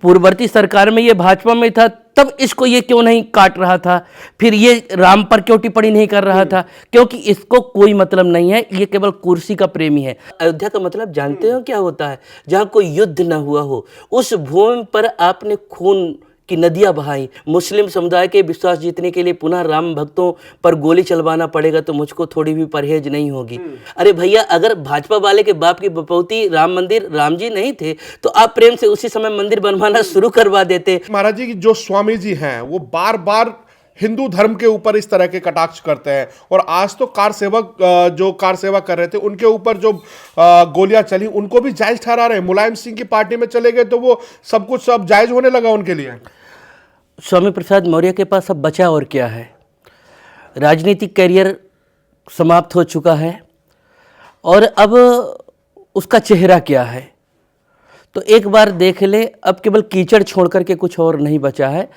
पूर्ववर्ती सरकार में ये भाजपा में था, तब इसको ये क्यों नहीं काट रहा था, फिर ये राम पर क्यों टिप्पणी नहीं कर रहा था? क्योंकि इसको कोई मतलब नहीं है, ये केवल कुर्सी का प्रेमी है। अयोध्या का मतलब जानते हो क्या होता है? जहाँ कोई युद्ध न हुआ हो, उस भूमि पर आपने खून की नदियां बहाई, मुस्लिम समुदाय के विश्वास जीतने के लिए पुनः राम भक्तों पर गोली चलवाना पड़ेगा तो मुझको थोड़ी भी परहेज नहीं होगी। अरे भैया, अगर भाजपा वाले के बाप की बपौती राम मंदिर राम जी नहीं थे तो आप प्रेम से उसी समय मंदिर बनवाना शुरू करवा देते। महाराज जी, जो स्वामी जी हैं वो बार बार हिंदू धर्म के ऊपर इस तरह के कटाक्ष करते हैं, और आज तो कार सेवक जो कार सेवा कर रहे थे उनके ऊपर जो गोलियां चली उनको भी जायज ठहरा रहे हैं। मुलायम सिंह की पार्टी में चले गए तो वो सब कुछ सब जायज होने लगा उनके लिए। स्वामी प्रसाद मौर्य के पास अब बचा और क्या है? राजनीतिक कैरियर समाप्त हो चुका है और अब उसका चेहरा क्या है तो एक बार देख ले। अब केवल कीचड़ छोड़ करके कुछ और नहीं बचा है।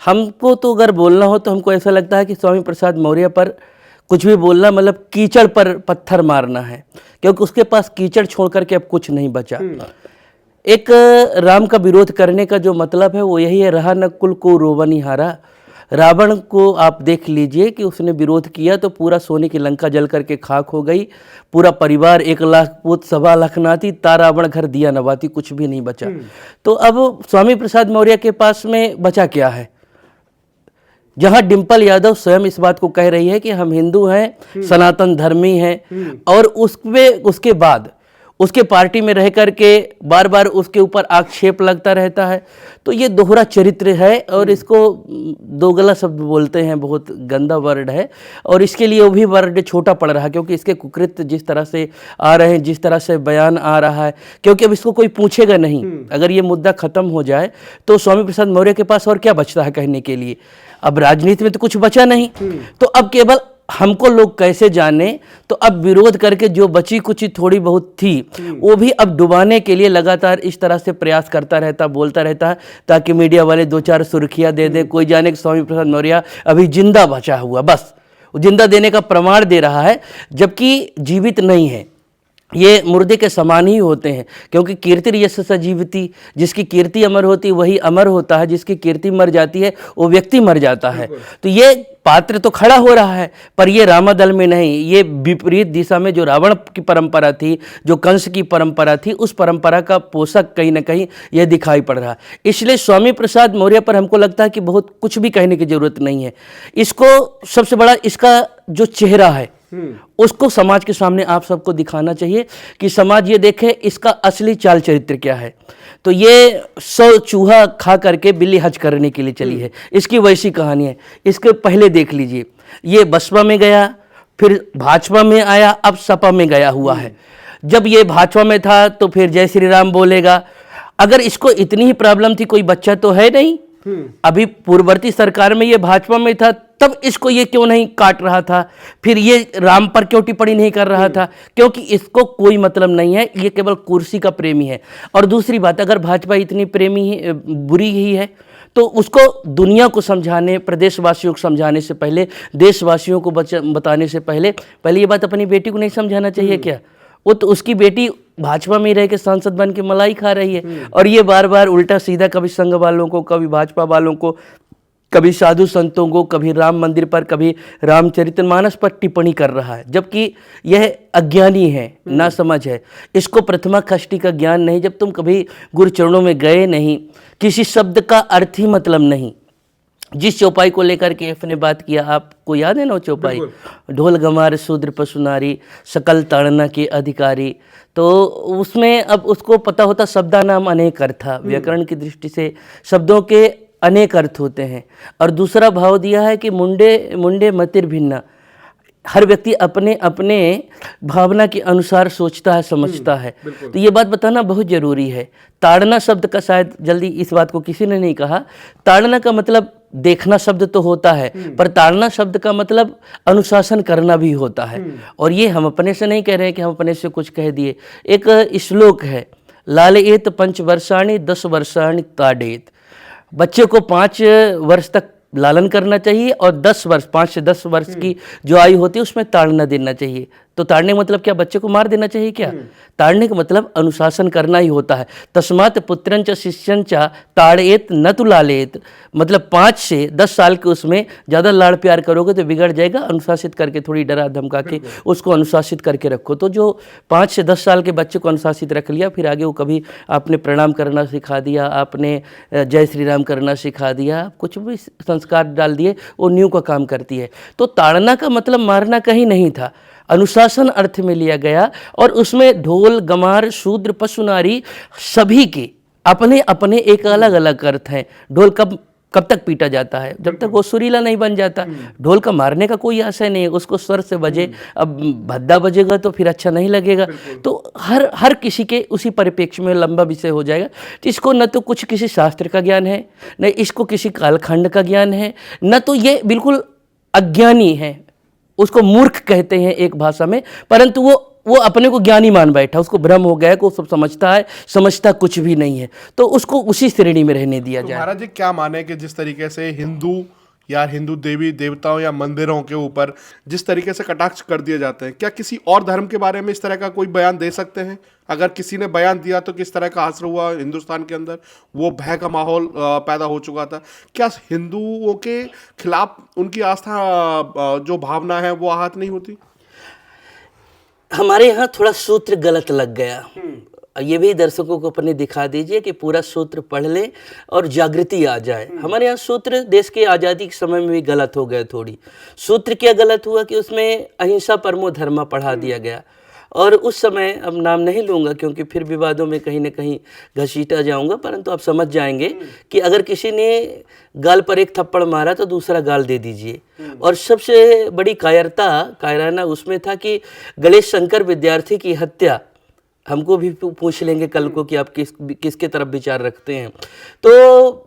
हमको तो अगर बोलना हो तो हमको ऐसा लगता है कि स्वामी प्रसाद मौर्य पर कुछ भी बोलना मतलब कीचड़ पर पत्थर मारना है, क्योंकि उसके पास कीचड़ छोड़ करके अब कुछ नहीं बचा। एक राम का विरोध करने का जो मतलब है वो यही है, रहा न कुल को रोवनी हारा। रावण को आप देख लीजिए कि उसने विरोध किया तो पूरा सोने की लंका जल करके खाक हो गई, पूरा परिवार 1 लाख पूत 1.25 लाख नाती, ता रावण घर दिया नवाती, कुछ भी नहीं बचा। तो अब स्वामी प्रसाद मौर्य के पास में बचा क्या है? जहां डिंपल यादव स्वयं इस बात को कह रही है कि हम हिंदू हैं, सनातन धर्मी हैं, और उसके बाद उसके पार्टी में रह करके बार बार उसके ऊपर आक्षेप लगता रहता है, तो ये दोहरा चरित्र है और इसको दोगला शब्द बोलते हैं, बहुत गंदा वर्ड है, और इसके लिए वो भी वर्ड छोटा पड़ रहा है क्योंकि इसके कुकृत्य जिस तरह से आ रहे हैं, जिस तरह से बयान आ रहा है, क्योंकि अब इसको कोई पूछेगा नहीं। अगर ये मुद्दा खत्म हो जाए तो स्वामी प्रसाद मौर्य के पास और क्या बचता है कहने के लिए? अब राजनीति में तो कुछ बचा नहीं, तो अब केवल हमको लोग कैसे जाने, तो अब विरोध करके जो बची कुची थोड़ी बहुत थी वो भी अब डुबाने के लिए लगातार इस तरह से प्रयास करता रहता, बोलता रहता है, ताकि मीडिया वाले 2-4 सुर्खियां दे दे, कोई जाने कि स्वामी प्रसाद मौर्य अभी जिंदा बचा हुआ, बस जिंदा देने का प्रमाण दे रहा है, जबकि जीवित नहीं है। ये मुर्दे के समान ही होते हैं, क्योंकि कीर्ति यश सजीवती, जिसकी कीर्ति अमर होती वही अमर होता है, जिसकी कीर्ति मर जाती है वो व्यक्ति मर जाता है। तो ये पात्र तो खड़ा हो रहा है, पर ये रामादल में नहीं, ये विपरीत दिशा में जो रावण की परंपरा थी, जो कंस की परंपरा थी, उस परंपरा का पोषक कहीं ना कहीं यह दिखाई पड़ रहा है। इसलिए स्वामी प्रसाद मौर्य पर हमको लगता है कि बहुत कुछ भी कहने की जरूरत नहीं है। इसको सबसे बड़ा इसका जो चेहरा है उसको समाज के सामने आप सबको दिखाना चाहिए कि समाज ये देखे इसका असली चाल चरित्र क्या है। तो ये 100 चूहा खा करके बिल्ली हज करने के लिए चली है, इसकी वैसी कहानी है। इसके पहले देख लीजिए, ये बसपा में गया, फिर भाजपा में आया, अब सपा में गया हुआ है। जब ये भाजपा में था तो फिर जय श्री राम बोलेगा। अगर इसको इतनी ही प्रॉब्लम थी, कोई बच्चा तो है नहीं, अभी पूर्ववर्ती सरकार में ये भाजपा में था, तब इसको ये क्यों नहीं काट रहा था, फिर ये राम पर क्यों टिप्पणी नहीं कर रहा था? क्योंकि इसको कोई मतलब नहीं है, ये केवल कुर्सी का प्रेमी है। और दूसरी बात, अगर भाजपा इतनी बुरी ही है तो उसको दुनिया को समझाने, प्रदेशवासियों को समझाने से पहले, देशवासियों को बताने से पहले ये बात अपनी बेटी को नहीं समझाना चाहिए क्या? वो तो उसकी बेटी भाजपा में रह के सांसद बन के मलाई खा रही है, और ये बार बार उल्टा सीधा कभी संघ वालों को, कभी भाजपा वालों को, कभी साधु संतों को, कभी राम मंदिर पर, कभी रामचरितमानस पर टिप्पणी कर रहा है, जबकि यह अज्ञानी है, ना समझ है। इसको प्रथमा खष्टी का ज्ञान नहीं, जब तुम कभी गुरु चरणों में गए नहीं, किसी शब्द का अर्थ ही मतलब नहीं। जिस चौपाई को लेकर के आपने बात किया, आपको याद है ना वो चौपाई, ढोल गमार शूद्र पशु नारी सकल ताड़ना के अधिकारी, तो उसमें अब उसको पता होता शब्दा नाम अनेक अर्थ था, व्याकरण की दृष्टि से शब्दों के अनेक अर्थ होते हैं। और दूसरा भाव दिया है कि मुंडे मुंडे मतिर भिन्ना, हर व्यक्ति अपने अपने भावना के अनुसार सोचता है, समझता है। तो ये बात बताना बहुत जरूरी है। ताड़ना शब्द का शायद जल्दी इस बात को किसी ने नहीं कहा। ताड़ना का मतलब देखना शब्द तो होता है, पर ताड़ना शब्द का मतलब अनुशासन करना भी होता है। और ये हम अपने से नहीं कह रहे हैं कि हम अपने से कुछ कह दिए। एक श्लोक है, लालयेत 5 वर्षाणि 10 वर्षाणि ताड़ेत। बच्चे को 5 वर्ष तक लालन करना चाहिए और 10 वर्ष, 5 से 10 वर्ष की जो आयु होती है उसमें ताड़ना देना चाहिए। तो ताड़ने का मतलब क्या, बच्चे को मार देना चाहिए क्या? ताड़ने का मतलब अनुशासन करना ही होता है। तस्मात् पुत्रंच शिष्यंच ताड़येत न तु लालयेत, मतलब 5 से 10 साल के उसमें ज़्यादा लाड़ प्यार करोगे तो बिगड़ जाएगा। अनुशासित करके, थोड़ी डरा धमका के उसको अनुशासित करके रखो। तो जो 5 से 10 साल के बच्चे को अनुशासित रख लिया, फिर आगे वो कभी आपने प्रणाम करना सिखा दिया, आपने जय श्री राम करना सिखा दिया, कुछ भी संस्कार डाल दिए, वो न्यू का काम करती है। तो ताड़ना का मतलब मारना कहीं नहीं था, अनुशासन अर्थ में लिया गया। और उसमें ढोल गमार शूद्र पशु नारी सभी के अपने अपने एक अलग अलग अर्थ हैं। ढोल कब तक पीटा जाता है, जब तक वो सुरीला नहीं बन जाता। ढोल का मारने का कोई आशय नहीं है, उसको स्वर से बजे। अब भद्दा बजेगा तो फिर अच्छा नहीं लगेगा। तो हर किसी के उसी परिप्रेक्ष्य में लंबा विषय हो जाएगा। तो इसको न तो कुछ किसी शास्त्र का ज्ञान है, न इसको किसी कालखंड का ज्ञान है, न तो ये बिल्कुल अज्ञानी है, उसको मूर्ख कहते हैं एक भाषा में। परंतु वो अपने को ज्ञानी मान बैठा, उसको भ्रम हो गया कि वो सब समझता है, समझता कुछ भी नहीं है। तो उसको उसी श्रेणी में रहने दिया जाए। महाराज जी क्या माने कि जिस तरीके से हिंदू या हिंदू देवी देवताओं या मंदिरों के ऊपर जिस तरीके से कटाक्ष कर दिए जाते हैं, क्या किसी और धर्म के बारे में इस तरह का कोई बयान दे सकते हैं? अगर किसी ने बयान दिया तो किस तरह का असर हुआ हिंदुस्तान के अंदर? वो भय का माहौल पैदा हो चुका था। क्या हिंदुओं के खिलाफ उनकी आस्था जो भावना है वो आहत नहीं होती? हमारे यहाँ थोड़ा सूत्र गलत लग गया। ये भी दर्शकों को अपने दिखा दीजिए कि पूरा सूत्र पढ़ ले और जागृति आ जाए। हमारे यहाँ सूत्र देश के आज़ादी के समय में भी गलत हो गए थोड़ी। सूत्र क्या गलत हुआ कि उसमें अहिंसा परमो धर्मा पढ़ा दिया गया। और उस समय, अब नाम नहीं लूँगा क्योंकि फिर विवादों में कहीं ना कहीं घसीटा जाऊँगा, परंतु आप समझ जाएंगे कि अगर किसी ने गाल पर एक थप्पड़ मारा तो दूसरा गाल दे दीजिए। और सबसे बड़ी कायराना उसमें था कि गणेश शंकर विद्यार्थी की हत्या, हमको भी पूछ लेंगे कल को कि आप किसके तरफ विचार रखते हैं। तो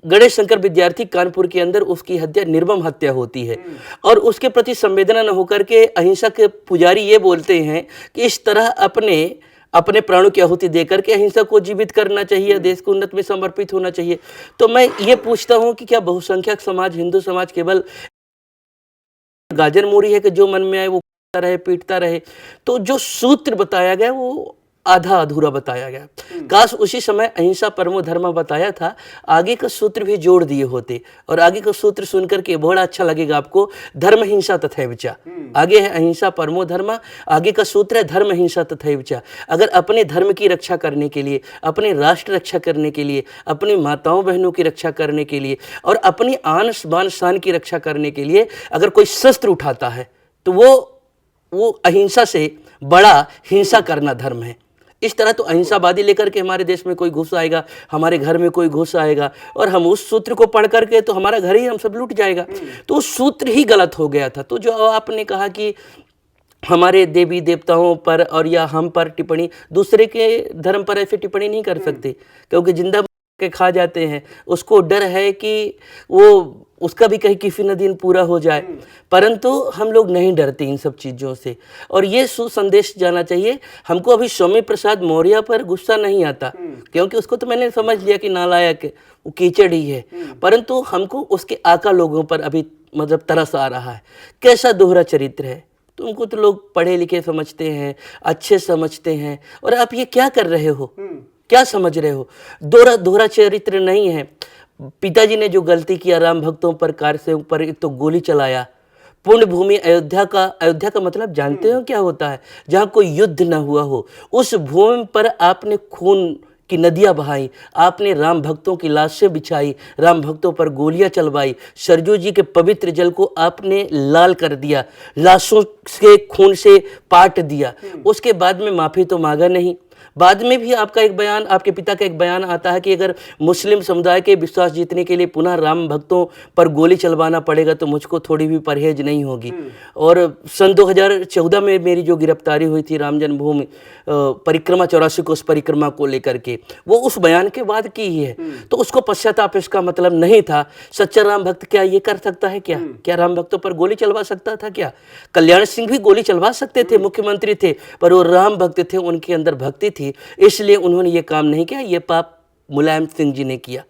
गणेश शंकर विद्यार्थी कानपुर के अंदर, उसकी हत्या निर्मम हत्या होती है। और उसके प्रति संवेदना न होकर के अहिंसा के पुजारी ये बोलते हैं कि इस तरह अपने प्राणों की आहुति देकर के अहिंसा को जीवित करना चाहिए, देश को उन्नत में समर्पित होना चाहिए। तो मैं ये पूछता हूँ कि क्या बहुसंख्यक समाज, हिंदू समाज केवल गाजर मूड़ी है कि जो मन में आए वो रहे, पीटता रहे? तो जो सूत्र बताया गया वो आधा अधूरा बताया गया। काश उसी समय अहिंसा परमो धर्म बताया था, आगे का सूत्र भी जोड़ दिए होते। और आगे का सूत्र सुनकर के बड़ा अच्छा लगेगा आपको, धर्म हिंसा तथैवच। आगे है अहिंसा परमो धर्म, आगे का सूत्र है धर्म हिंसा तथैवच। अगर अपने धर्म की रक्षा करने के लिए, अपने राष्ट्र रक्षा करने के लिए, अपनी माताओं बहनों की रक्षा करने के लिए और अपनी आन बान शान की रक्षा करने के लिए अगर कोई शस्त्र उठाता है तो वो अहिंसा से बड़ा हिंसा करना धर्म है। इस तरह तो अहिंसावादी लेकर के हमारे देश में कोई घुस आएगा, हमारे घर में कोई घुस आएगा और हम उस सूत्र को पढ़ करके तो हमारा घर ही हम सब लूट जाएगा। तो उस सूत्र ही गलत हो गया था। तो जो आपने कहा कि हमारे देवी देवताओं पर और या हम पर टिप्पणी, दूसरे के धर्म पर ऐसे टिप्पणी नहीं कर सकते क्योंकि जिंदा के खा जाते हैं। उसको डर है कि वो उसका भी कहीं किसी न दिन पूरा हो जाए, परंतु हम लोग नहीं डरते इन सब चीज़ों से। और ये सुसंदेश जाना चाहिए हमको। अभी स्वामी प्रसाद मौर्य पर गुस्सा नहीं आता क्योंकि उसको तो मैंने समझ लिया कि नालायक है, वो कीचड़ ही है, परंतु हमको उसके आका लोगों पर अभी मतलब तरस आ रहा है। कैसा दोहरा चरित्र है, तुमको तो लोग पढ़े लिखे समझते हैं, अच्छे समझते हैं, और आप ये क्या कर रहे हो, क्या समझ रहे हो? दोहरा चरित्र नहीं है। पिताजी ने जो गलती किया, राम भक्तों पर, कार से ऊपर एक तो गोली चलाया। पुण्य भूमि अयोध्या का मतलब जानते हो क्या होता है? जहाँ कोई युद्ध न हुआ हो, उस भूमि पर आपने खून की नदियाँ बहाई, आपने राम भक्तों की लाशें बिछाई, राम भक्तों पर गोलियां चलवाई, सरजू जी के पवित्र जल को आपने लाल कर दिया, लाशों के खून से पाट दिया। उसके बाद में माफ़ी तो मांगा नहीं। बाद में भी आपका एक बयान, आपके पिता का एक बयान आता है कि अगर मुस्लिम समुदाय के विश्वास जीतने के लिए पुनः राम भक्तों पर गोली चलवाना पड़ेगा तो मुझको थोड़ी भी परहेज नहीं होगी। और सन 2014 में मेरी जो गिरफ्तारी हुई थी राम जन्मभूमि परिक्रमा 84 कोस परिक्रमा को लेकर के, वो उस बयान के बाद की ही है। तो उसको पश्चाताप इसका मतलब नहीं था। सच्चा राम भक्त क्या ये कर सकता है? क्या राम भक्तों पर गोली चलवा सकता था? क्या कल्याण सिंह भी गोली चलवा सकते थे, मुख्यमंत्री थे, पर वो राम भक्त थे, उनके अंदर भक्ति थी, इसलिए उन्होंने ये काम नहीं किया। ये पाप मुलायम सिंह जी ने किया।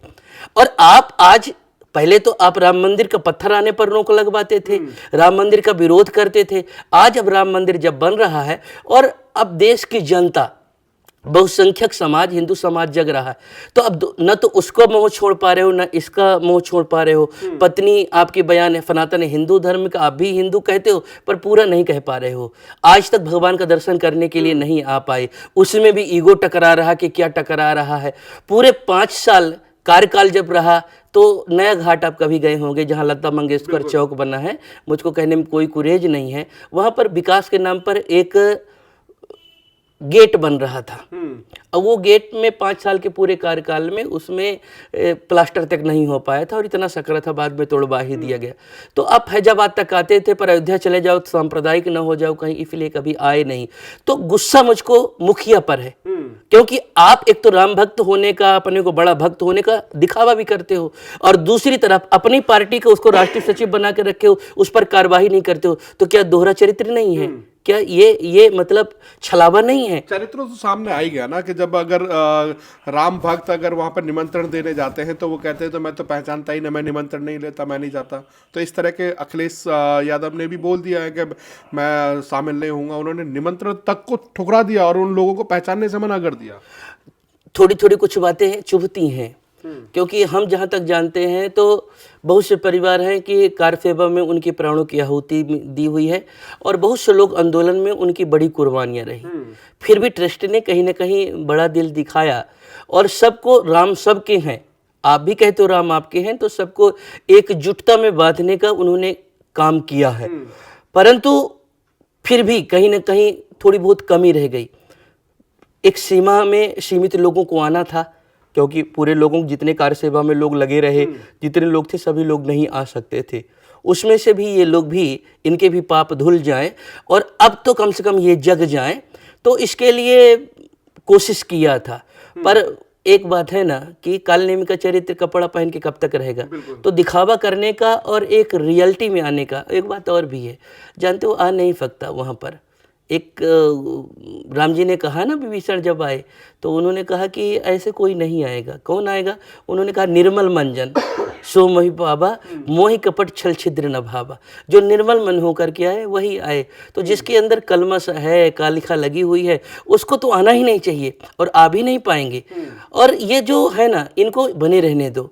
और आप आज पहले तो आप राम मंदिर का पत्थर आने पर रोक लगवाते थे, राम मंदिर का विरोध करते थे। आज अब राम मंदिर जब बन रहा है और अब देश की जनता, बहुसंख्यक समाज, हिंदू समाज जग रहा है, तो अब न तो उसको मोह छोड़ पा रहे हो, न इसका मोह छोड़ पा रहे हो। पत्नी आपकी बयान है सनातन हिंदू धर्म का, आप भी हिंदू कहते हो पर पूरा नहीं कह पा रहे हो। आज तक भगवान का दर्शन करने के लिए नहीं आ पाए, उसमें भी ईगो टकरा रहा कि क्या टकरा रहा है। पूरे 5 साल कार्यकाल जब रहा तो नया घाट आप कभी गए होंगे जहां लता मंगेशकर चौक बना है, मुझको कहने में कोई कुरेज नहीं है। वहां पर विकास के नाम पर एक गेट बन रहा था और वो गेट में 5 साल के पूरे कार्यकाल में उसमें प्लास्टर तक नहीं हो पाया था और इतना सकरा था, बाद में तोड़वा ही दिया गया। तो आप फैजाबाद तक आते थे पर अयोध्या चले जाओ तो सांप्रदायिक न हो जाओ कहीं, इसलिए कभी आए नहीं। तो गुस्सा मुझको मुखिया पर है, क्योंकि आप एक तो राम भक्त होने का, अपने को बड़ा भक्त होने का दिखावा भी करते हो और दूसरी तरफ अपनी पार्टी को उसको राष्ट्रीय सचिव बना के रखे हो, उस पर कार्यवाही नहीं करते हो। तो क्या दोहरा चरित्र नहीं है? क्या ये मतलब छलावा नहीं है? चरित्र तो सामने आ ही गया ना कि जब अगर राम भक्त अगर वहां पर निमंत्रण देने जाते हैं तो वो कहते हैं तो मैं तो पहचानता ही ना, मैं निमंत्रण नहीं लेता, मैं नहीं जाता। तो इस तरह के अखिलेश यादव ने भी बोल दिया है कि मैं शामिल नहीं होऊंगा। उन्होंने निमंत्रण तक को ठुकरा दिया और उन लोगों को पहचानने से मना कर दिया। थोड़ी थोड़ी कुछ बातें चुभती हैं, क्योंकि हम जहाँ तक जानते हैं तो बहुत से परिवार हैं कि कार सेवा में उनके प्राणों की आहुति दी हुई है और बहुत से लोग आंदोलन में उनकी बड़ी कुर्बानियां रही। फिर भी ट्रस्ट ने कहीं ना कहीं बड़ा दिल दिखाया और सबको, राम सबके हैं, आप भी कहते हो राम आपके हैं, तो सबको एकजुटता में बांधने का उन्होंने काम किया है। परंतु फिर भी कहीं ना कहीं थोड़ी बहुत कमी रह गई। एक सीमा में सीमित लोगों को आना था, क्योंकि पूरे लोगों जितने कार्य सेवा में लोग लगे रहे, जितने लोग थे सभी लोग नहीं आ सकते थे। उसमें से भी ये लोग भी, इनके भी पाप धुल जाएं और अब तो कम से कम ये जग जाएं, तो इसके लिए कोशिश किया था। पर एक बात है ना कि कालनेमी का चरित्र कपड़ा पहन के कब तक रहेगा, तो दिखावा करने का और एक रियलिटी में आने का एक बात और भी है। जानते हो, आ नहीं सकता वहाँ पर। एक राम जी ने कहा ना, विभीषण जब आए तो उन्होंने कहा कि ऐसे कोई नहीं आएगा। कौन आएगा? उन्होंने कहा निर्मल मंजन सो मोहि पावा, मोहि कपट छल छिद्र न भावा। जो निर्मल मन होकर के आए वही आए। तो जिसके अंदर कलमश है, कालिखा लगी हुई है, उसको तो आना ही नहीं चाहिए और आ भी नहीं पाएंगे। और ये जो है ना, इनको बने रहने दो।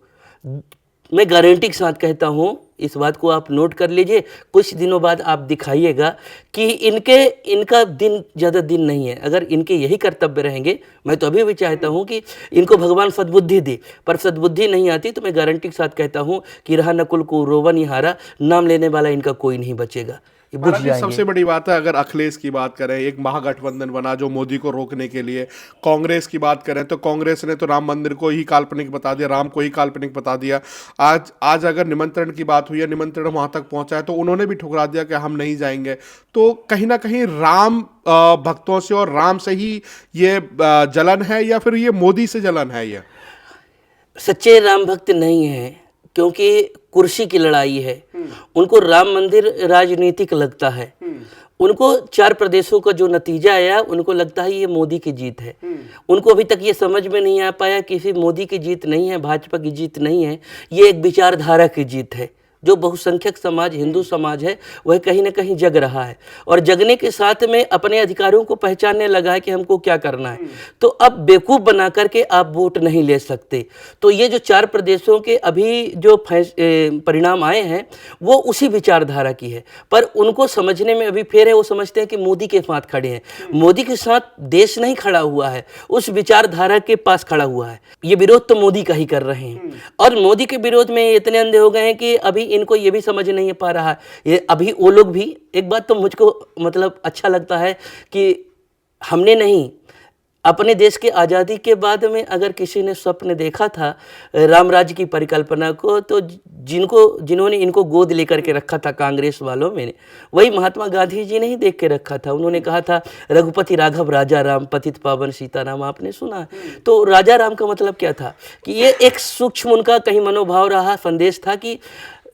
मैं गारंटी के साथ कहता हूँ, इस बात को आप नोट कर लीजिए, कुछ दिनों बाद आप दिखाइएगा कि इनका दिन ज़्यादा दिन नहीं है। अगर इनके यही कर्तव्य रहेंगे, मैं तो अभी भी चाहता हूँ कि इनको भगवान सद्बुद्धि दे, पर सद्बुद्धि नहीं आती तो मैं गारंटी के साथ कहता हूँ कि रहा नकुल को रोवन ही हारा, नाम लेने वाला इनका कोई नहीं बचेगा। सबसे बड़ी बात है, अगर अखिलेश की बात करें, एक महागठबंधन बना जो मोदी को रोकने के लिए। कांग्रेस की बात करें तो कांग्रेस ने तो राम मंदिर को ही काल्पनिक बता दिया, राम को ही काल्पनिक बता दिया। आज अगर निमंत्रण की बात हुई है, निमंत्रण वहां तक पहुंचा है तो उन्होंने भी ठुकरा दिया कि हम नहीं जाएंगे। तो कहीं ना कहीं राम भक्तों से और राम से ही ये जलन है या फिर ये मोदी से जलन है? ये सच्चे राम भक्त नहीं है, क्योंकि कुर्सी की लड़ाई है। उनको राम मंदिर राजनीतिक लगता है। उनको 4 प्रदेशों का जो नतीजा आया, उनको लगता है ये मोदी की जीत है। उनको अभी तक ये समझ में नहीं आ पाया कि सिर्फ मोदी की जीत नहीं है, भाजपा की जीत नहीं है, ये एक विचारधारा की जीत है। जो बहुसंख्यक समाज, हिंदू समाज है, वह कहीं ना कहीं जग रहा है और जगने के साथ में अपने अधिकारों को पहचानने लगा है कि हमको क्या करना है। तो अब बेवकूफ़ बना करके आप वोट नहीं ले सकते। तो ये जो 4 प्रदेशों के अभी जो परिणाम आए हैं, वो उसी विचारधारा की है। पर उनको समझने में अभी फेर है। वो समझते हैं कि मोदी के साथ खड़े हैं। मोदी के साथ देश नहीं खड़ा हुआ है, उस विचारधारा के पास खड़ा हुआ है। ये विरोध तो मोदी का ही कर रहे हैं और मोदी के विरोध में इतने अंधे हो गए हैं कि अभी इनको ये भी समझ नहीं पा रहा। ये अभी वो लोग भी, एक बात तो मुझको मतलब अच्छा लगता है कि हमने नहीं, अपने देश की आज़ादी के बाद में अगर किसी ने स्वप्न देखा था राम राज्य की परिकल्पना को, तो जिन्होंने इनको गोद लेकर के रखा था कांग्रेस वालों में, वही महात्मा गांधी जी ने ही देख के रखा था। उन्होंने कहा था रघुपति राघव राजा राम, पतित पावन सीताराम। आपने सुना? तो राजा राम का मतलब क्या था कि ये एक सूक्ष्म उनका कहीं मनोभाव रहा, संदेश था कि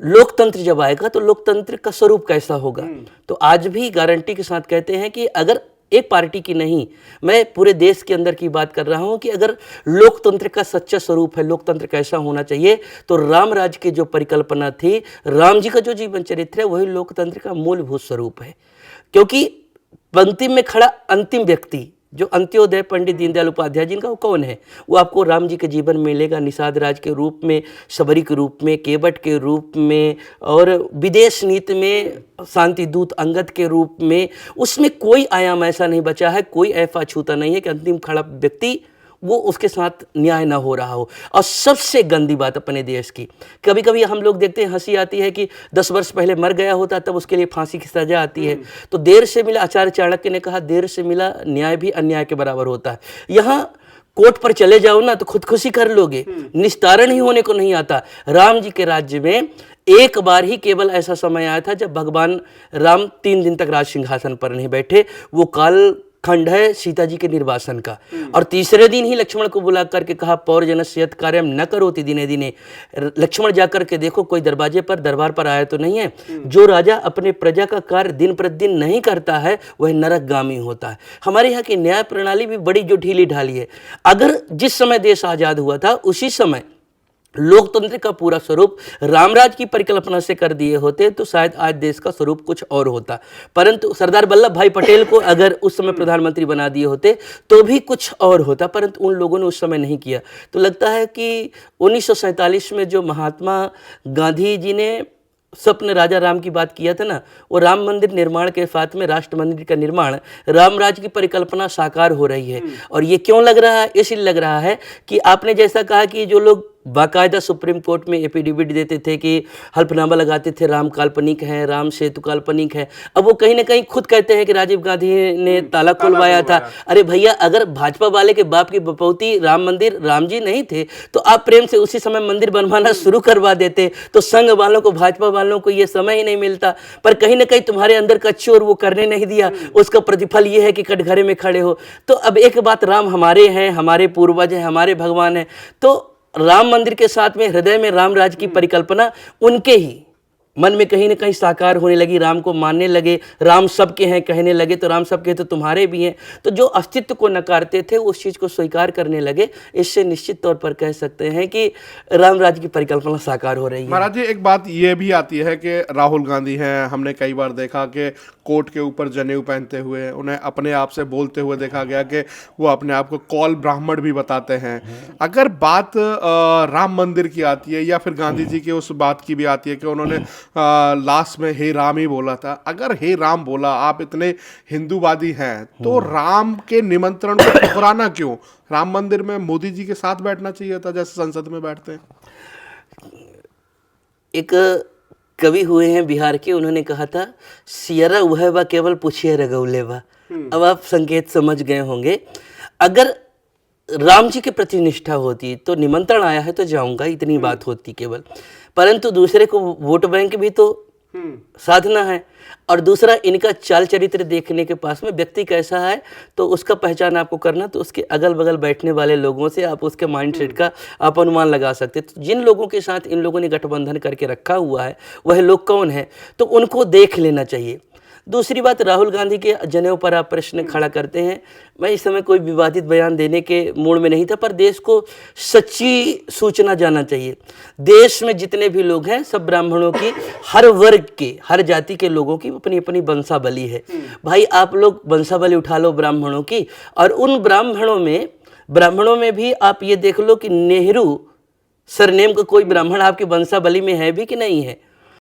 लोकतंत्र जब आएगा तो लोकतंत्र का स्वरूप कैसा होगा। तो आज भी गारंटी के साथ कहते हैं कि अगर एक पार्टी की नहीं, मैं पूरे देश के अंदर की बात कर रहा हूं कि अगर लोकतंत्र का सच्चा स्वरूप है, लोकतंत्र कैसा होना चाहिए, तो राम राज्य की जो परिकल्पना थी, राम जी का जो जीवन चरित्र है, वही लोकतंत्र का मूलभूत स्वरूप है। क्योंकि पंक्ति में खड़ा अंतिम व्यक्ति जो अंत्योदय पंडित दीनदयाल उपाध्याय जिनका, वो कौन है? वो आपको राम जी के जीवन में मिलेगा, निषाद राज के रूप में, शबरी के रूप में, केवट के रूप में, और विदेश नीति में शांति दूत अंगद के रूप में। उसमें कोई आयाम ऐसा नहीं बचा है, कोई ऐसा छूता नहीं है कि अंतिम खड़ा व्यक्ति वो उसके साथ न्याय ना हो रहा हो। और सबसे गंदी बात अपने देश की, कभी कभी हम लोग देखते हैं, हंसी आती है कि 10 वर्ष पहले मर गया होता तब उसके लिए फांसी की सजा आती है। तो देर से मिला, आचार्य चाणक्य ने कहा, देर से मिला न्याय भी अन्याय के बराबर होता है। यहाँ कोर्ट पर चले जाओ ना तो खुदकुशी कर लोगे, निस्तारण ही होने को नहीं आता। राम जी के राज्य में एक बार ही केवल ऐसा समय आया था जब भगवान राम 3 दिन तक राज सिंहासन पर नहीं बैठे। वो काल खंड है सीता जी के निर्वासन का। और तीसरे दिन ही लक्ष्मण को बुला करके कहा, पौर जनस्यत कार्यम न करोति दिने दिने। लक्ष्मण जाकर के देखो कोई दरबार पर आया तो नहीं है। जो राजा अपने प्रजा का कार्य दिन प्रतिदिन नहीं करता है वह नरकगामी होता है। हमारे यहाँ की न्याय प्रणाली भी बड़ी जो ढीली ढाली है। अगर जिस समय देश आजाद हुआ था उसी समय लोकतंत्र का पूरा स्वरूप रामराज की परिकल्पना से कर दिए होते तो शायद आज देश का स्वरूप कुछ और होता। परंतु सरदार वल्लभ भाई पटेल को अगर उस समय प्रधानमंत्री बना दिए होते तो भी कुछ और होता, परंतु उन लोगों ने उस समय नहीं किया। तो लगता है कि 1947 में जो महात्मा गांधी जी ने स्वप्न राजा राम की बात किया था ना, वो राम मंदिर निर्माण के साथ में राष्ट्र मंदिर का निर्माण, रामराज की परिकल्पना साकार हो रही है। और ये क्यों लग रहा है? इसलिए लग रहा है कि आपने जैसा कहा कि जो लोग बाकायदा सुप्रीम कोर्ट में एफिडेविट देते थे कि हल्फनामा लगाते थे राम काल्पनिक है, राम सेतु काल्पनिक है, अब वो कहीं ना कहीं खुद कहते हैं कि राजीव गांधी ने ताला खुलवाया था। अरे भैया, अगर भाजपा वाले के बाप की बपौती राम मंदिर राम जी नहीं थे तो आप प्रेम से उसी समय मंदिर बनवाना शुरू करवा देते, तो संघ वालों को, भाजपा वालों को ये समय ही नहीं मिलता। पर कहीं ना कहीं तुम्हारे अंदर का चोर वो करने नहीं दिया, उसका प्रतिफल ये है कि कटघरे में खड़े हो। तो अब एक बात, राम हमारे हैं, हमारे पूर्वज हैं, हमारे भगवान हैं, तो राम मंदिर के साथ में हृदय में राम राज की परिकल्पना उनके ही मन में कहीं ना कहीं साकार होने लगी। राम को मानने लगे, राम सबके हैं कहने लगे, तो राम सबके तो तुम्हारे भी हैं। तो जो अस्तित्व को नकारते थे उस चीज़ को स्वीकार करने लगे। इससे निश्चित तौर पर कह सकते हैं कि राम राज की परिकल्पना साकार हो रही है। महाराज जी, एक बात ये भी आती है कि राहुल गांधी हैं, हमने कई बार देखा कि कोर्ट के ऊपर जनेऊ पहनते हुए, उन्हें अपने आप से बोलते हुए देखा गया कि वो अपने आप को कौल ब्राह्मण भी बताते हैं। अगर बात राम मंदिर की आती है या फिर गांधी जी की उस बात की भी आती है कि उन्होंने लास्ट में हे राम ही बोला था, अगर हे राम बोला, आप इतने हिंदूवादी हैं, तो राम के निमंत्रण को ठुकराना क्यों? राम मंदिर में मोदी जी के साथ बैठना चाहिए था जैसे संसद में बैठते हैं। एक कवि हुए हैं बिहार के, उन्होंने कहा था, सियरा वह बा केवल पूछिए रगौले बा। अब आप संकेत समझ गए होंगे। अगर राम जी के प्रति निष्ठा होती तो निमंत्रण आया है तो जाऊंगा, इतनी बात होती केवल। परंतु दूसरे को वोट बैंक भी तो साधना है, और दूसरा इनका चाल चरित्र देखने के पास में व्यक्ति कैसा है तो उसका पहचान आपको करना, तो उसके अगल बगल बैठने वाले लोगों से आप उसके माइंडसेट का आप अनुमान लगा सकते हैं। तो जिन लोगों के साथ इन लोगों ने गठबंधन करके रखा हुआ है वह लोग कौन है, तो उनको देख लेना चाहिए। दूसरी बात, राहुल गांधी के जनेऊ पर आप प्रश्न खड़ा करते हैं। मैं इस समय कोई विवादित बयान देने के मूड में नहीं था, पर देश को सच्ची सूचना जाना चाहिए। देश में जितने भी लोग हैं सब ब्राह्मणों की, हर वर्ग के, हर जाति के लोगों की अपनी अपनी वंशावली है। भाई आप लोग वंशावली उठा लो ब्राह्मणों की, और उन ब्राह्मणों में भी आप ये देख लो कि नेहरू सरनेम का कोई ब्राह्मण आपकी वंशावली में है भी कि नहीं है।